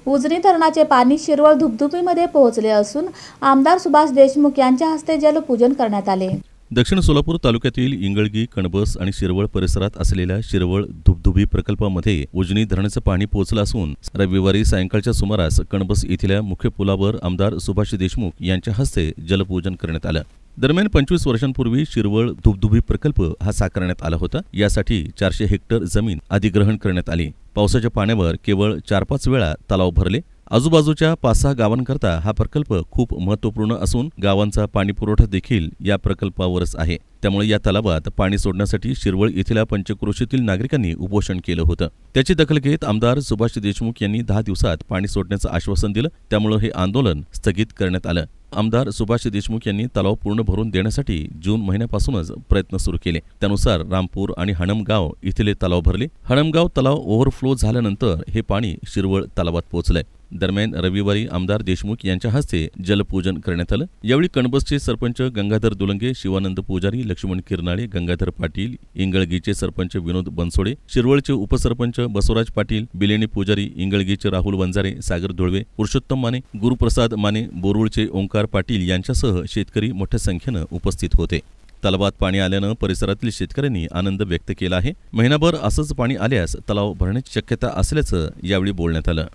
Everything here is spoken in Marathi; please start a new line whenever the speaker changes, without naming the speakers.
उजनी धरणाचे पाणी शिरवळ धुपधुपीमध्ये पोहोचले असून आमदार सुभाष देशमुख यांच्या हस्ते जलपूजन करण्यात आले।
दक्षिण सोलापूर तालुक्यातील इंगळगी, कणबस आणि शिरवळ परिसरात असलेल्या शिरवळ धुपधुपी प्रकल्पामध्ये उजनी धरणाचं पाणी पोहोचलं असून रविवारी सायंकाळच्या सुमारास कणबस येथील मुख्य पुलावर आमदार सुभाष देशमुख यांच्या हस्ते जलपूजन करण्यात आलं। दरम्यान 25 वर्षांपूर्वी शिरवळ धुपधुपी प्रकल्प हा साकारण्यात आला होता। यासाठी 400 हेक्टर जमीन अधिग्रहण करण्यात आली। पावसाच्या पाण्यावर केवळ 4-5 वेळा तलाव भरले। आजूबाजूच्या 5-6 गावांकरता हा प्रकल्प खूप महत्त्वपूर्ण असून गावांचा पाणीपुरवठा देखील या प्रकल्पावरच आहे। त्यामुळे या तलावात पाणी सोडण्यासाठी शिरवळ येथील पंचक्रोशीतील नागरिकांनी उपोषण केलं होतं। त्याची दखल घेत आमदार सुभाष देशमुख यांनी 10 दिवसात पाणी सोडण्याचं आश्वासन दिलं। त्यामुळे हे आंदोलन स्थगित करण्यात आलं। आमदार सुभाष देशमुख यांनी तलाव पूर्ण भरून देण्यासाठी जून महिन्यापासूनच प्रयत्न सुरू केले। त्यानुसार रामपूर आणि हणमगाव इथले तलाव भरले। हणमगाव तलाव ओव्हरफ्लो झाल्यानंतर हे पाणी शिरवळ तलावात पोहोचलंय। दरम्यान रविवारी आमदार देशमुख यांच्या हस्ते जलपूजन करण्यात आलं। यावेळी कणबसचे सरपंच गंगाधर दुलंगे, शिवानंद पुजारी, लक्ष्मण किरनाळे, गंगाधर पाटील, इंगळगीचे सरपंच विनोद बनसोडे, शिरवळचे उपसरपंच बसवराज पाटील, बिलेणी पुजारी, इंगळगीचे राहुल वंजारे, सागर धुळवे, पुरुषोत्तम माने, गुरुप्रसाद माने, बोरुळचे ओंकार पाटील यांच्यासह शेतकरी मोठ्या संख्येनं उपस्थित होते। तलावात पाणी आल्यानं परिसरातील शेतकऱ्यांनी आनंद व्यक्त केला आहे। महिनाभर असंच पाणी आल्यास तलाव भरण्याची शक्यता असल्याचं यावेळी बोलण्यात आलं।